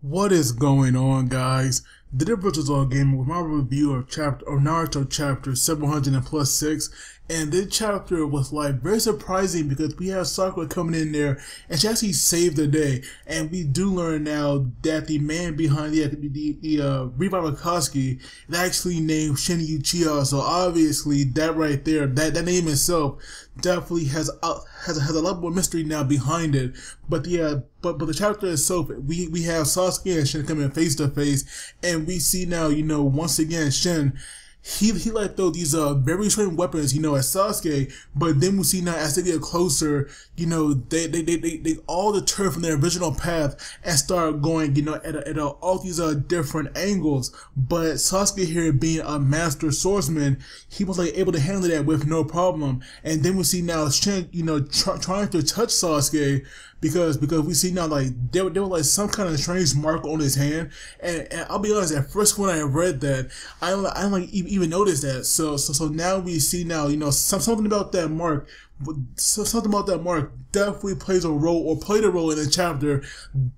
What is going on, guys? The difference is all gaming with my review of Naruto chapter 700+6, and this chapter was like very surprising because we have Sakura coming in there and she actually saved the day, and we do learn now that the man behind the Revival Akatsuki is actually named Shin. So obviously that right there, that name itself definitely has a lot more mystery now behind it. But the chapter itself, we have Sasuke and Shin coming face to face, and we see now, once again Shin, he like throw these very strange weapons, at Sasuke, but then we see now as they get closer, they all deter from their original path and start going, at all these different angles. But Sasuke here, being a master swordsman, he was like able to handle that with no problem. And then we see now Shin, trying to touch Sasuke, because we see now like there was like some kind of strange mark on his hand, and I'll be honest, at first when I read that, I don't like even notice that. So now we see now, something about that mark. Something about that mark definitely plays a role, or played a role in the chapter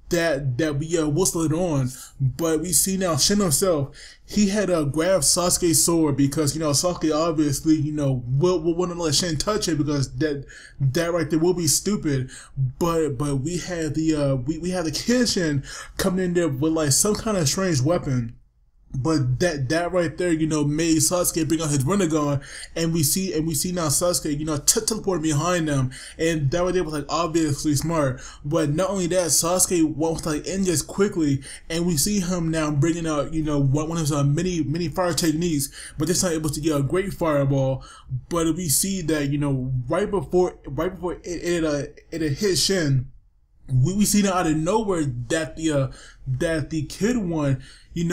that we whistled on. But we see now Shin himself, he had grabbed Sasuke's sword because Sasuke obviously wouldn't let Shin touch it because that right there will be stupid. But we had we had the kid Shin coming in there with like some kind of strange weapon. But that right there, made Sasuke bring out his Rinnegan, and we see now Sasuke, teleporting behind them, and that right there was like obviously smart. But not only that, Sasuke was like in just quickly, and we see him now bringing out, one of his many fire techniques, but this time it was to get a great fireball. But we see that, right before it hit Shin, we see now out of nowhere that the kid one, we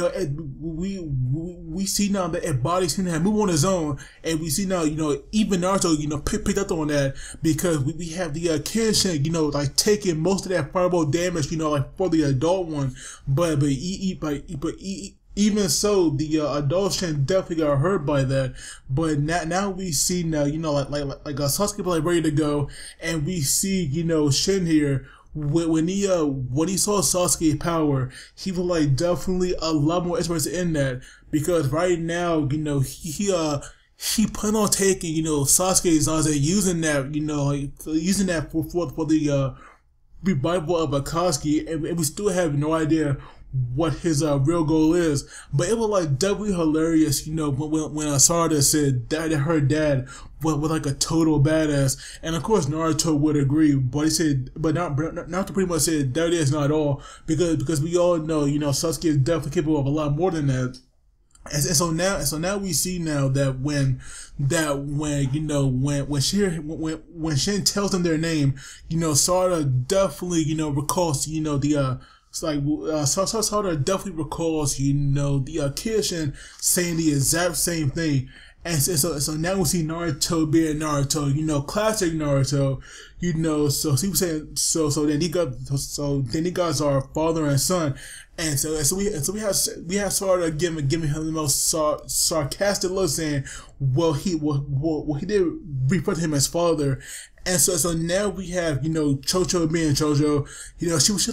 see now that his body seems to have moved on his own, and we see now, even Naruto, picked up on that, because we have the kid Shin, like taking most of that fireball damage, like for the adult one, but even so, the adult Shin definitely got hurt by that. But now we see now, like Sasuke like ready to go, and we see, Shin here. When he saw Sasuke's power, he was like definitely a lot more interested in that, because right now, he planned on taking, Sasuke's using that for the revival of Akatsuki, and we still have no idea what his real goal is. But it was like definitely hilarious, when Sarada said that her dad was like a total badass, and of course Naruto would agree, but he said, Naruto pretty much said that is not all, because we all know, Sasuke is definitely capable of a lot more than that. And so now we see now that when Shin tells them their name, Sarada definitely recalls it's like Sakura definitely recalls, the kid Shin saying the exact same thing. And so now we see Naruto being Naruto, classic Naruto, so he was saying, so then he got our father and son, and so we have Sarada giving him the most sarcastic look, saying, well he did refer to him as father. And so now we have, Chocho being Chocho, she was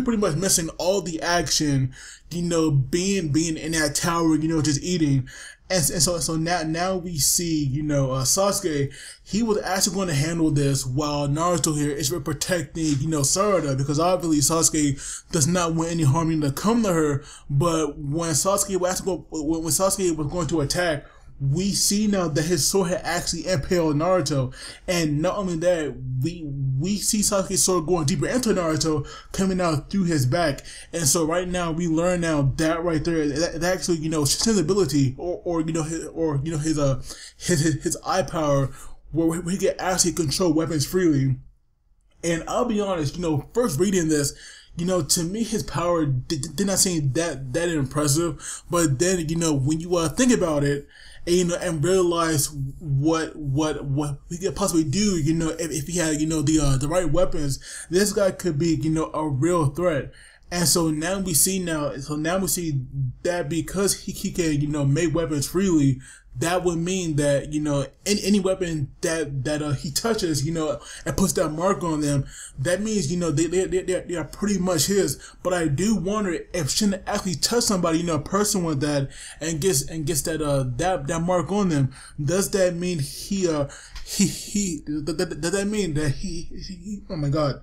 pretty much missing all the action, being in that tower, just eating. And so now we see, Sasuke, he was actually going to handle this, while Naruto here is protecting, Sarada, because obviously Sasuke does not want any harm to come to her. But when Sasuke was going to attack, we see now that his sword had actually impaled Naruto, and not only that, we see Sasuke's sword going deeper into Naruto, coming out through his back. And so right now we learn now that right there, that actually, Shin's ability, or his eye power, where he can actually control weapons freely. And I'll be honest, first reading this, to me his power did not seem that impressive. But then, when you think about it, and realize what he could possibly do, if he had, the right weapons, this guy could be, a real threat. And so now we see that because he can, make weapons freely, that would mean that, you know, any weapon that he touches, you know, and puts that mark on them, that means, you know, they are pretty much his. But I do wonder if Shin actually touched somebody, you know, a person with that, and gets that mark on them. Does that mean does that mean that he oh my God,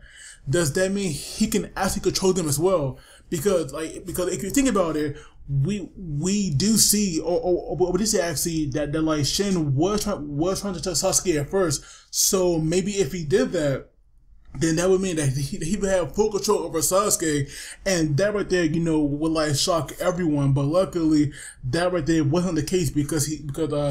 does that mean he can actually control them as well? Because if you think about it, we do see, or we do see actually that like Shin was trying to touch Sasuke at first. So maybe if he did that, then that would mean that he would have full control over Sasuke, and that right there, you know, would like shock everyone. But luckily, that right there wasn't the case because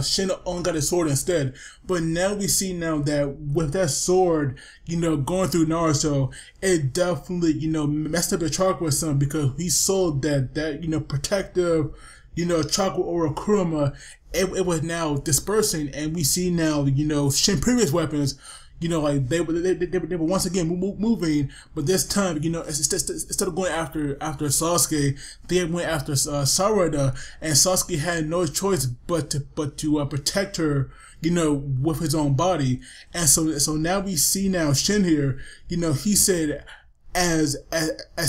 Shin only got his sword instead. But now we see now that with that sword, you know, going through Naruto, it definitely, you know, messed up the chakra some, because we saw that you know, protective, you know, chakra or Kurama, it was now dispersing, and we see now, you know, Shin previous weapons, you know, like they were once again moving, but this time, you know, instead of going after Sasuke, they went after Sakura, and Sasuke had no choice but to protect her, you know, with his own body. And so now we see now Shin here, you know, he said, as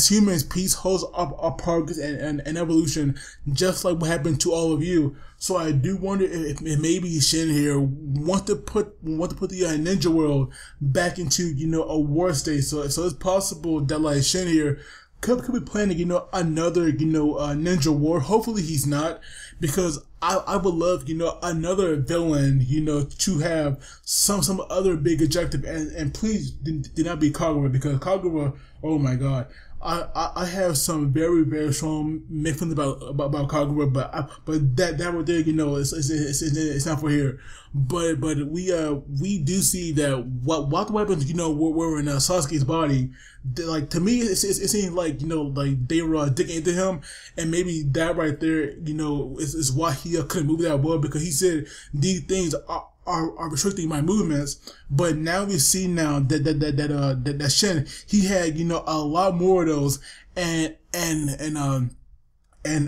humans, peace holds our progress and evolution, just like what happened to all of you. So I do wonder if maybe Shin here want to put the ninja world back into, you know, a war state. So it's possible that like Shin here could be planning, you know, another, you know, ninja war. Hopefully he's not, because I would love, you know, another villain, you know, to have some other big objective, and please do not be Kagura, because Kagura, oh my God, I have some very strong mixed feelings about Kagura, but that right there, you know, it's not for here. But we do see that what the weapons, you know, were in Sasuke's body. Like, to me, it seems like, you know, like they were digging into him, and maybe that right there, you know, is why he couldn't move that well, because he said these things are restricting my movements. But now we see now that Shin, he had, you know, a lot more of those, and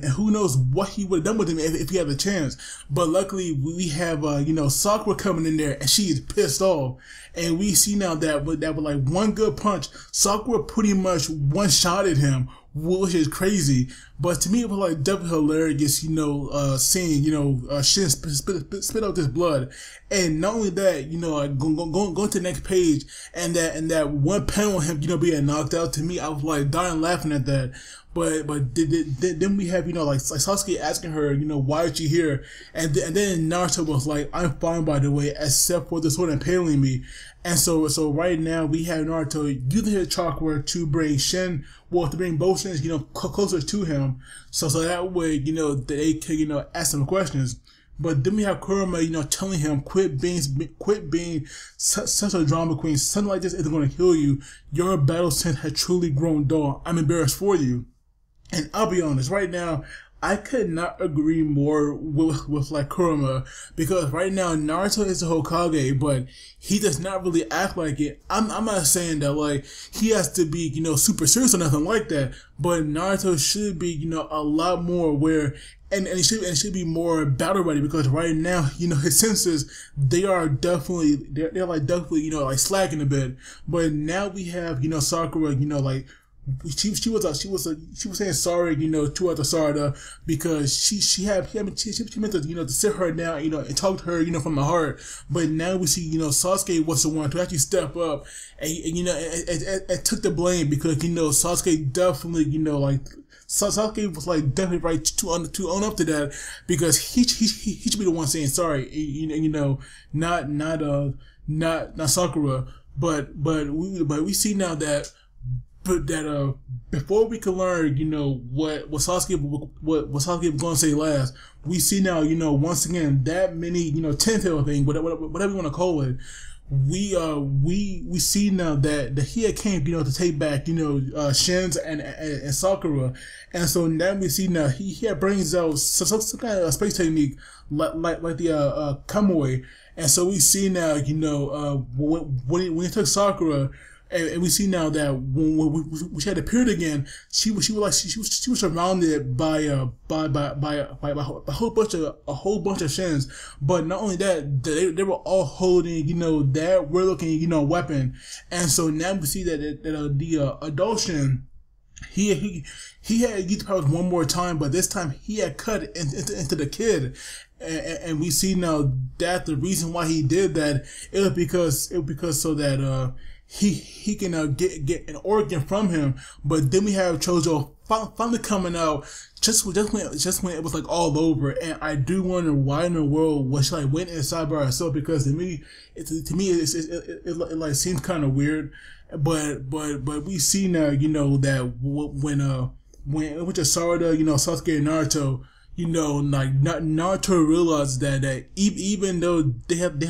who knows what he would have done with him if he had the chance. But luckily we have you know, Sakura coming in there, and she is pissed off, and we see now that with like one good punch, Sakura pretty much one-shotted him, which is crazy. But to me, it was like definitely hilarious, you know, seeing, you know, Shin spit out this blood. And not only that, you know, like going to the next page, and that one panel of him, you know, being knocked out, to me, I was like dying laughing at that. But then we have, you know, like Sasuke asking her, you know, why is she here? And then Naruto was like, I'm fine, by the way, except for the sword impaling me. And so right now we have Naruto using his chakra to bring Shin, well, to bring both Shins, you know, closer to him. So that way, you know, they can, you know, ask him questions. But then we have Kurama, you know, telling him, quit being such a drama queen. Something like this isn't going to heal you. Your battle sense has truly grown dull. I'm embarrassed for you. And I'll be honest, right now, I could not agree more with like Kurama, because right now Naruto is the Hokage, but he does not really act like it. I'm not saying that like he has to be, you know, super serious or nothing like that, but Naruto should be, you know, a lot more aware, and it should be more battle ready, because right now, you know, his senses, they're definitely, you know, like slacking a bit. But now we have, you know, Sakura, you know, like, she was saying sorry, you know, to other Sarada, because she meant to, you know, to sit her down, you know, and talk to her, you know, from the heart. But now we see, you know, Sasuke was the one to actually step up, and you know, it took the blame, because, you know, Sasuke definitely, you know, like, Sasuke was like definitely right to own up to that, because he should be the one saying sorry, you know, not Sakura. But we see now that before we can learn, you know, what Sasuke was going to say last, we see now, you know, once again, that mini, you know, tentacle thing, whatever you want to call it, we see now that he had came, you know, to take back, you know, Shin's and Sakura. And so now we see now he brings out some kind of space technique like the Kamui. And so we see now, you know, when he took Sakura, and we see now that when we had appeared again, she was surrounded by a whole bunch of Shins. But not only that, they were all holding that weird looking weapon. And so now we see that the adult Shin, he had used powers one more time, but this time he had cut into the kid. And we see now that the reason why he did that, it was because so that he can get an organ from him. But then we have Chojo finally coming out just when it was like all over. And I do wonder why in the world was she like went inside by herself, because to me it like seems kind of weird. But we see now that when it was just Sarada, Sasuke and Naruto, like Naruto realized that even though they had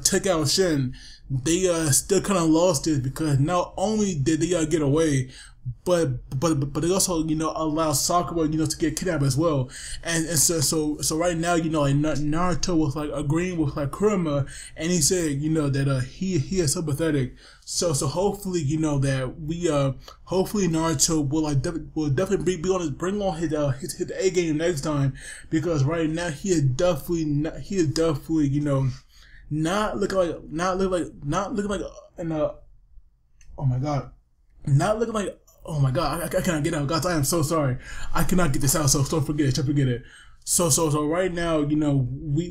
took out Shin, they still kind of lost it, because not only did they get away, but they also allow Sakura to get kidnapped as well. And so right now like Naruto was like agreeing with like Kurama, and he said that he is sympathetic. So hopefully that we hopefully Naruto will definitely be on bring on his A game next time, because right now he is definitely not looking like oh my god, I cannot get out, guys. I am so sorry. I cannot get this out, so don't forget it. Don't forget it. So right now, we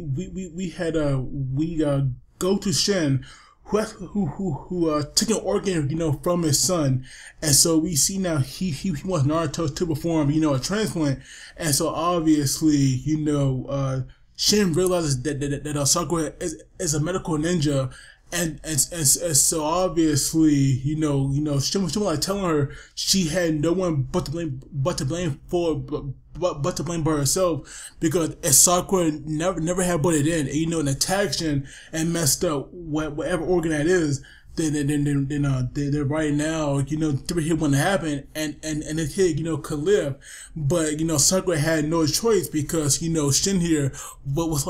go to Shin, who took an organ, from his son, and so we see now he wants Naruto to perform, a transplant, and so obviously, Shin realizes that Sakura is a medical ninja. And so obviously, Shin was like telling her she had no one but to blame by herself, because if Sakura never had put it in, and attacked Shin and messed up whatever organ that is, then right now, the hit wouldn't happen, and the kid, could live. But, Sakura had no choice, because, Shin here was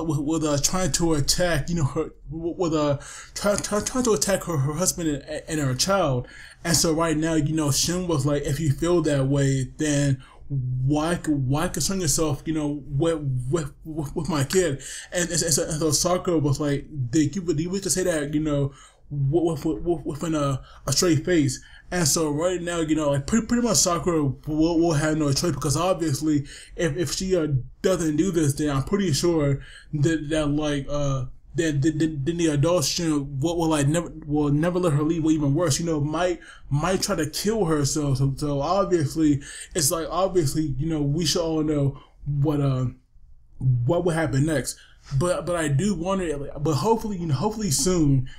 trying to attack, trying to attack her husband and her child. And so right now, Shin was like, if you feel that way, then why concern yourself, with my kid? And so Sakura was like, you would just say that, within a straight face. And so right now, like pretty much Sakura will have no choice, because obviously if she doesn't do this, then I'm pretty sure that the adult Shin will never let her leave, or even worse, might try to kill her. So obviously it's like, we should all know what will happen next. But I do wonder, but hopefully soon,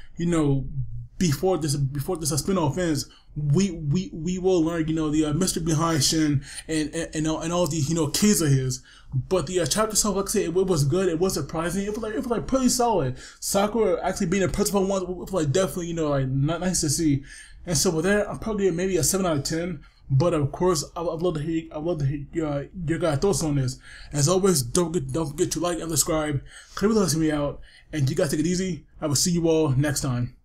before this spin-off ends, we will learn, the mystery behind Shin and all these, kids of his. But the chapter itself, like I said, it was good. It was surprising. It was like pretty solid. Sakura actually being a principal one was like definitely, nice to see. And so with that, I'm probably maybe a 7 out of 10. But of course, I'd love to hear your guys' thoughts on this. As always, don't forget to like and subscribe. Click me out, and you guys take it easy. I will see you all next time.